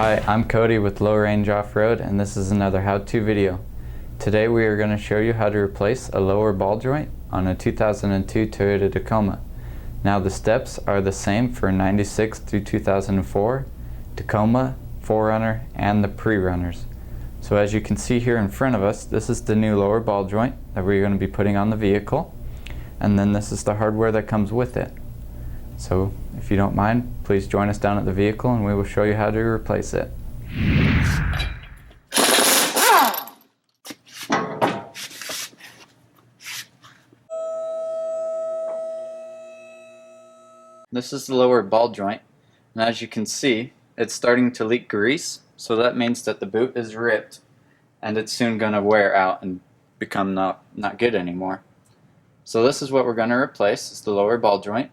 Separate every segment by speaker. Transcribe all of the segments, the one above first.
Speaker 1: Hi, I'm Cody with Low Range Off-Road, and this is another how-to video. Today we are going to show you how to replace a lower ball joint on a 2002 Toyota Tacoma. Now the steps are the same for 96 through 2004, Tacoma, 4Runner, and the pre-runners. So as you can see here in front of us, this is the new lower ball joint that we're going to be putting on the vehicle, and then this is the hardware that comes with it. So if you don't mind, please join us down at the vehicle and we will show you how to replace it. This is the lower ball joint, and as you can see, it's starting to leak grease, so that means that the boot is ripped and it's soon going to wear out and become not good anymore. So this is what we're going to replace, is the lower ball joint.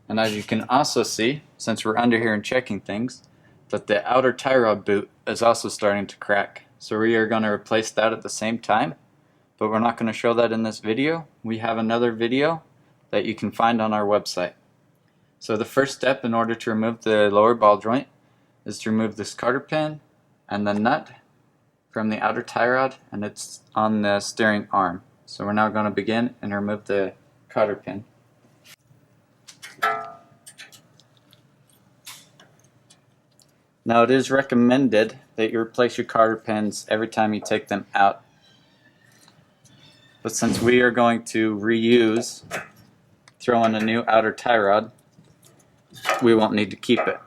Speaker 1: And as you can also see, since we're under here and checking things, that the outer tie rod boot is also starting to crack. So we are going to replace that at the same time, but we're not going to show that in this video. We have another video that you can find on our website. So the first step in order to remove the lower ball joint is to remove this cotter pin and the nut from the outer tie rod, and it's on the steering arm. So we're now going to begin and remove the cotter pin. Now it is recommended that you replace your cotter pins every time you take them out. But since we are going to reuse, throw in a new outer tie rod, we won't need to keep it.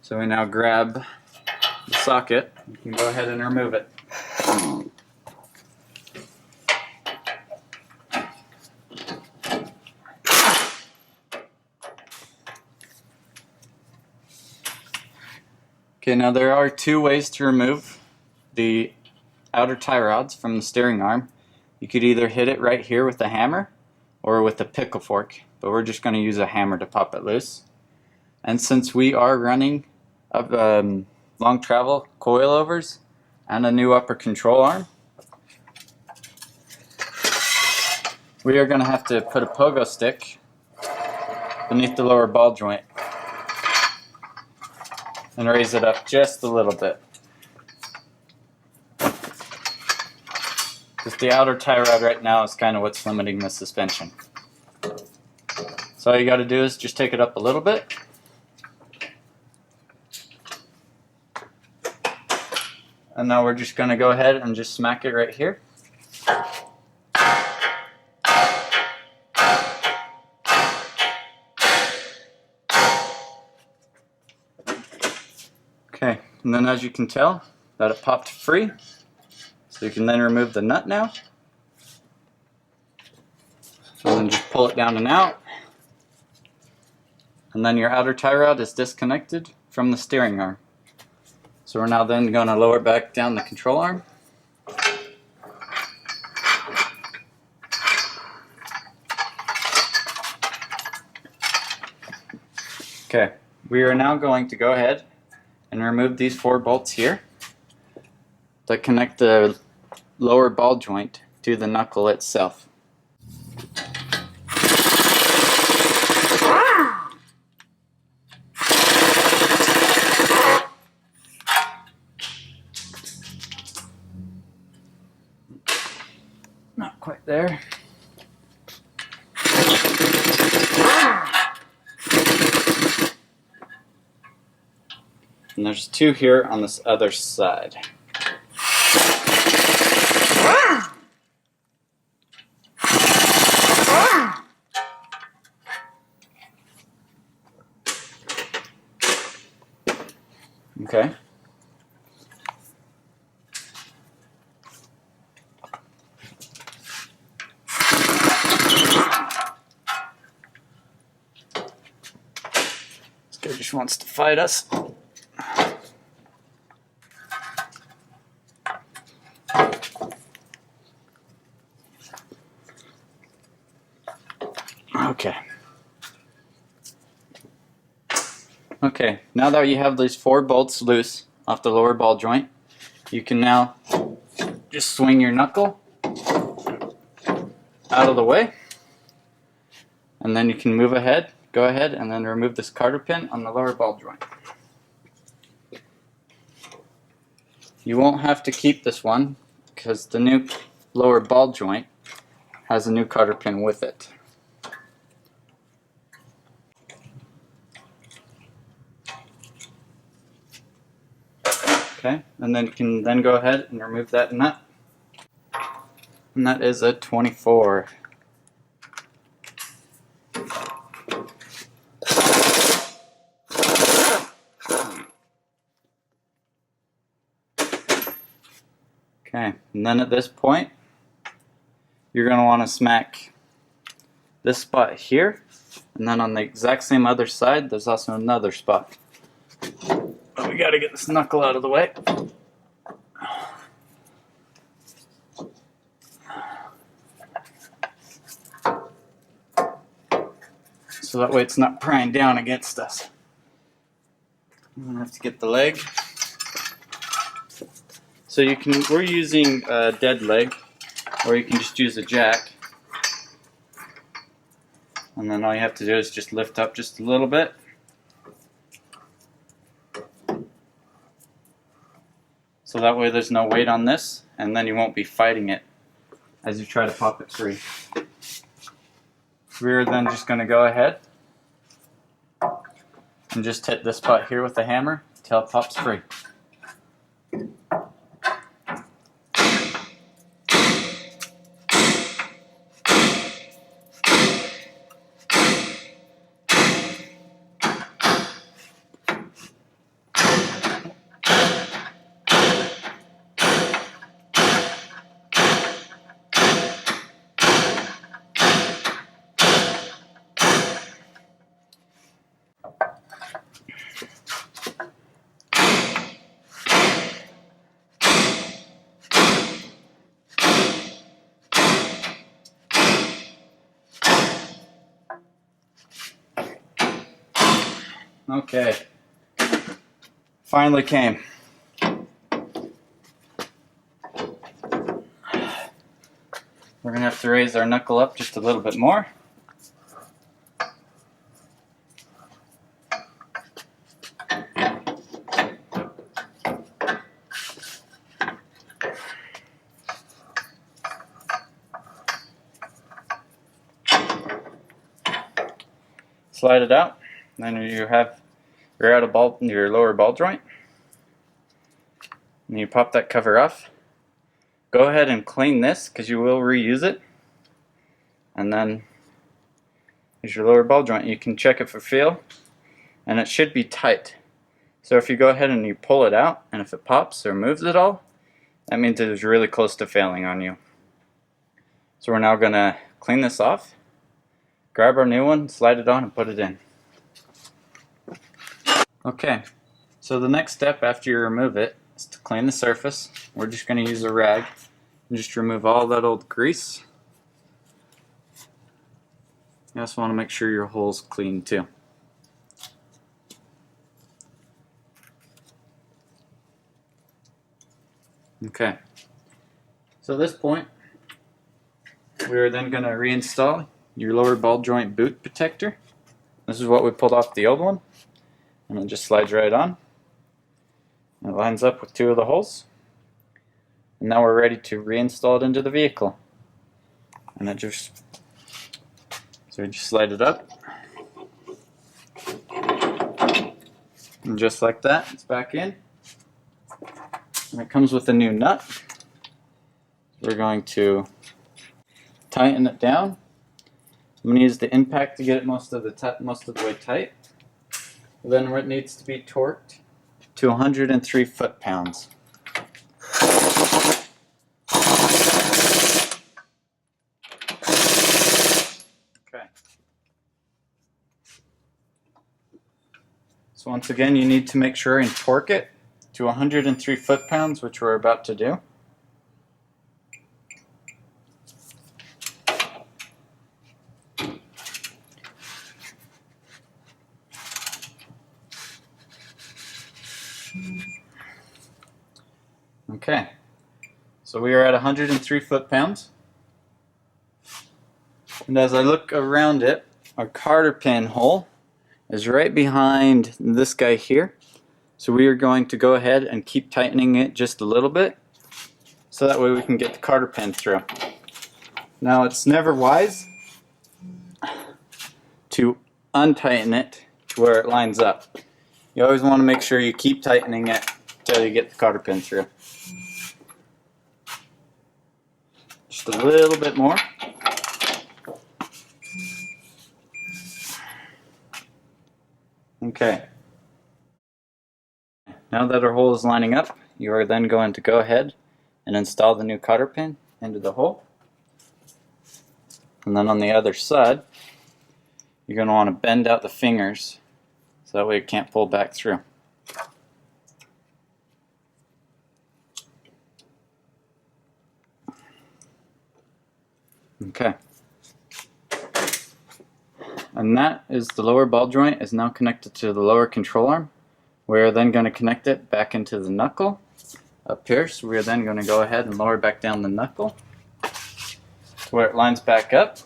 Speaker 1: So we now grab the socket, you can go ahead and remove it. Okay, now there are two ways to remove the outer tie rods from the steering arm. You could either hit it right here with a hammer or with a pickle fork, but we're just going to use a hammer to pop it loose. And since we are running long travel coilovers and a new upper control arm, we are going to have to put a pogo stick beneath the lower ball joint and raise it up just a little bit. Just the outer tie rod right now is kind of what's limiting the suspension. So all you got to do is just take it up a little bit. And now we're just going to go ahead and just smack it right here. Okay, and then as you can tell, that it popped free. So you can then remove the nut now. So then just pull it down and out. And then your outer tie rod is disconnected from the steering arm. So we're now then going to lower back down the control arm. Okay, we are now going to go ahead and remove these 4 bolts here that connect the lower ball joint to the knuckle itself. Not quite there. And there's 2 here on this other side. Okay. This guy just wants to fight us. Okay. Okay, now that you have these 4 bolts loose off the lower ball joint, you can now just swing your knuckle out of the way, and then you can move ahead go ahead and then remove this cotter pin on the lower ball joint. You won't have to keep this one because the new lower ball joint has a new cotter pin with it. Okay, and then you can then go ahead and remove that nut. And that is a 24. Okay, and then at this point, you're going to want to smack this spot here, and then on the exact same other side, there's also another spot. But we got to get this knuckle out of the way. So that way it's not prying down against us. I'm going to have to get the leg. So we're using a dead leg, or you can just use a jack. And then all you have to do is just lift up just a little bit. So that way there's no weight on this, and then you won't be fighting it as you try to pop it free. We're then just going to go ahead and just hit this spot here with the hammer until it pops free. Okay, finally came. We're going to have to raise our knuckle up just a little bit more. Slide it out, and then you're out of your lower ball joint. And you pop that cover off. Go ahead and clean this because you will reuse it. And then here's your lower ball joint. You can check it for feel, and it should be tight. So if you go ahead and you pull it out, and if it pops or moves at all, that means it is really close to failing on you. So we're now going to clean this off, grab our new one, slide it on, and put it in. Okay, so the next step after you remove it is to clean the surface. We're just going to use a rag and just remove all that old grease. You also want to make sure your hole's clean too. Okay, so at this point, we're then going to reinstall your lower ball joint boot protector. This is what we pulled off the old one, and it just slides right on. It lines up with two of the holes, and now we're ready to reinstall it into the vehicle. And so we just slide it up, and just like that, it's back in. And it comes with a new nut. We're going to tighten it down. I'm going to use the impact to get it most of the way tight. Then it needs to be torqued to 103 foot-pounds. Okay. So once again, you need to make sure and torque it to 103 foot-pounds, which we're about to do. Okay, so we are at 103 foot-pounds, and as I look around it, our cotter pin hole is right behind this guy here. So we are going to go ahead and keep tightening it just a little bit so that way we can get the cotter pin through. Now it's never wise to untighten it to where it lines up. You always want to make sure you keep tightening it until you get the cotter pin through. Just a little bit more. Okay. Now that our hole is lining up, you are then going to go ahead and install the new cotter pin into the hole. And then on the other side, you're going to want to bend out the fingers so that way it can't pull back through. Okay. And that is the lower ball joint is now connected to the lower control arm. We're then going to connect it back into the knuckle up here. So we're then going to go ahead and lower back down the knuckle to where it lines back up.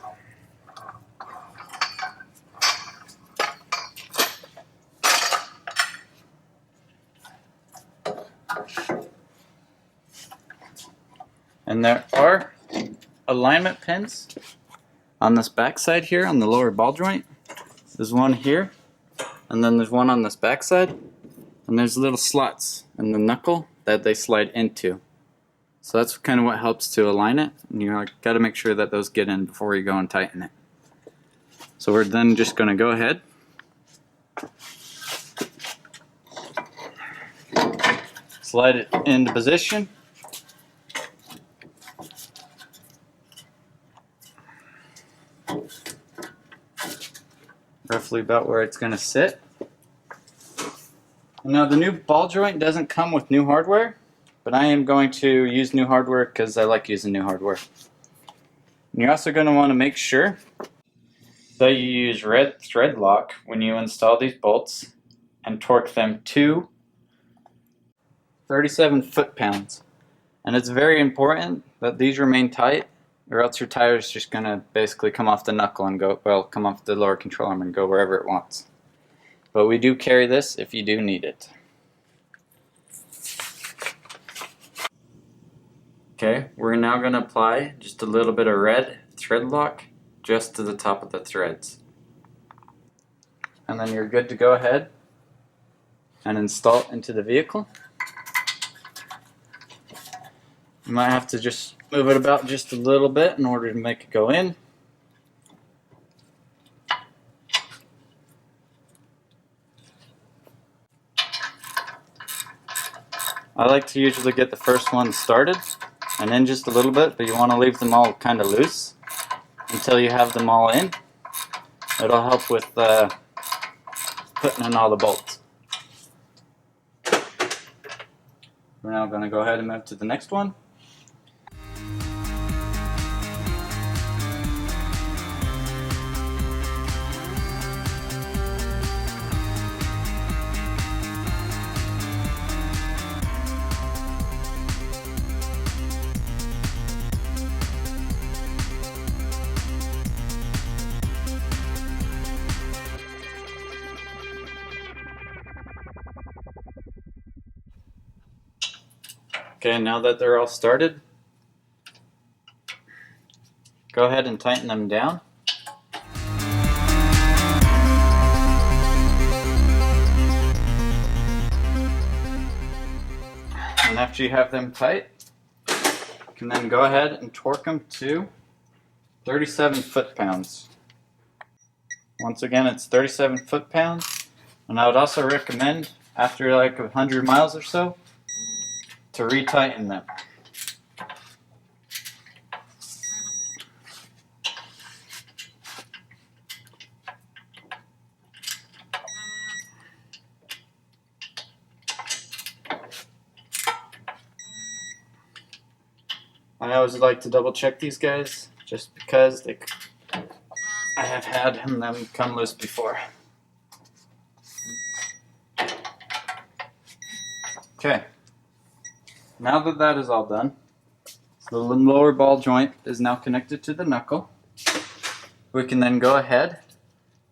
Speaker 1: And there are alignment pins on this back side here on the lower ball joint. There's one here, and then there's one on this back side, and there's little slots in the knuckle that they slide into. So that's kind of what helps to align it, and you got to make sure that those get in before you go and tighten it. So we're then just going to go ahead slide it into position. Roughly about where it's going to sit. Now the new ball joint doesn't come with new hardware, but I am going to use new hardware because I like using new hardware. And you're also going to want to make sure that you use red thread lock when you install these bolts and torque them to 37 foot-pounds. And it's very important that these remain tight, or else your tire is just going to basically come off the knuckle and go, well, come off the lower control arm and go wherever it wants. But we do carry this if you do need it. Okay, we're now going to apply just a little bit of red thread lock just to the top of the threads. And then you're good to go ahead and install it into the vehicle. You might have to just move it about just a little bit in order to make it go in. I like to usually get the first one started and in just a little bit, but you want to leave them all kind of loose until you have them all in. It'll help with putting in all the bolts. We're now going to go ahead and move to the next one. Okay, now that they're all started, go ahead and tighten them down. And after you have them tight, you can then go ahead and torque them to 37 foot-pounds. Once again, it's 37 foot-pounds, and I would also recommend after like 100 miles or so to retighten them. I always like to double check these guys just because I have had them come loose before. Okay. Now that that is all done, the lower ball joint is now connected to the knuckle. We can then go ahead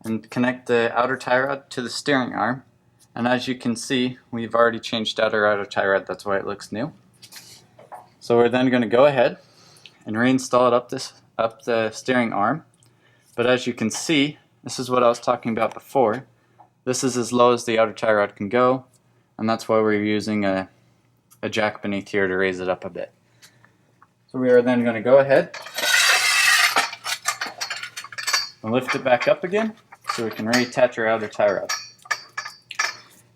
Speaker 1: and connect the outer tie rod to the steering arm. And as you can see, we've already changed out our outer tie rod, that's why it looks new. So we're then going to go ahead and reinstall it up the steering arm. But as you can see, this is what I was talking about before. This is as low as the outer tie rod can go, and that's why we're using a jack beneath here to raise it up a bit. So we are then going to go ahead and lift it back up again so we can reattach our outer tie rod.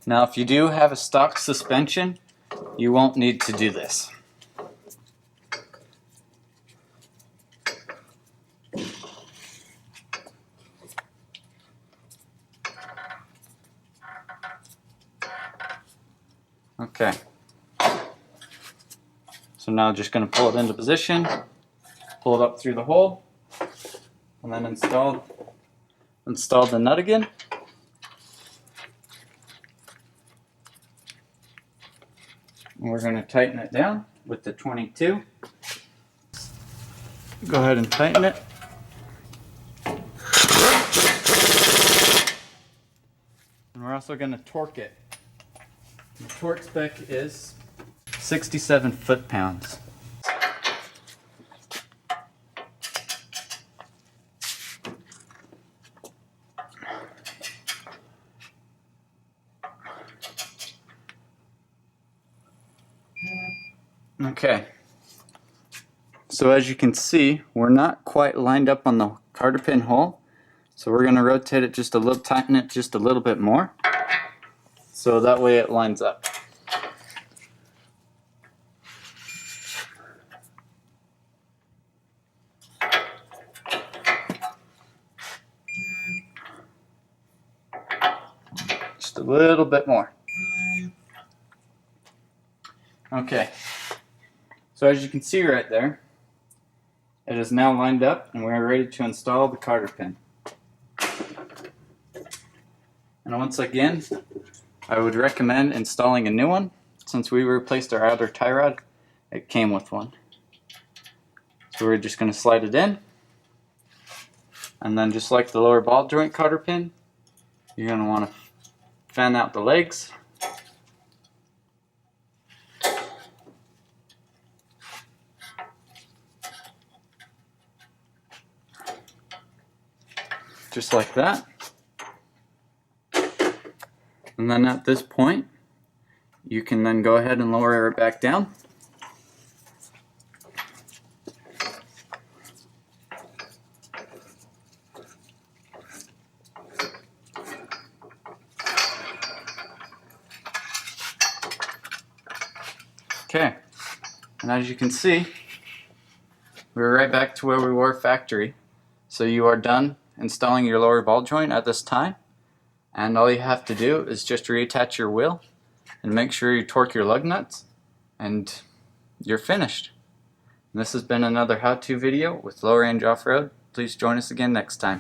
Speaker 1: Now if you do have a stock suspension, you won't need to do this. Okay. So now just going to pull it into position, pull it up through the hole, and then install the nut again. And we're going to tighten it down with the 22. Go ahead and tighten it. And we're also going to torque it. The torque spec is 67 foot-pounds. Okay, so as you can see, we're not quite lined up on the cotter pin hole, so we're going to rotate it just a little, tighten it just a little bit more, so that way it lines up. Just a little bit more. Okay. So as you can see right there, it is now lined up and we're ready to install the cotter pin. And once again, I would recommend installing a new one. Since we replaced our outer tie rod, it came with one. So we're just going to slide it in. And then just like the lower ball joint cotter pin, you're going to want to fan out the legs. Just like that. And then at this point, you can then go ahead and lower it back down. Okay, and as you can see, we're right back to where we were factory. So you are done installing your lower ball joint at this time, and all you have to do is just reattach your wheel and make sure you torque your lug nuts, and you're finished. And this has been another how-to video with Low Range Off-Road. Please join us again next time.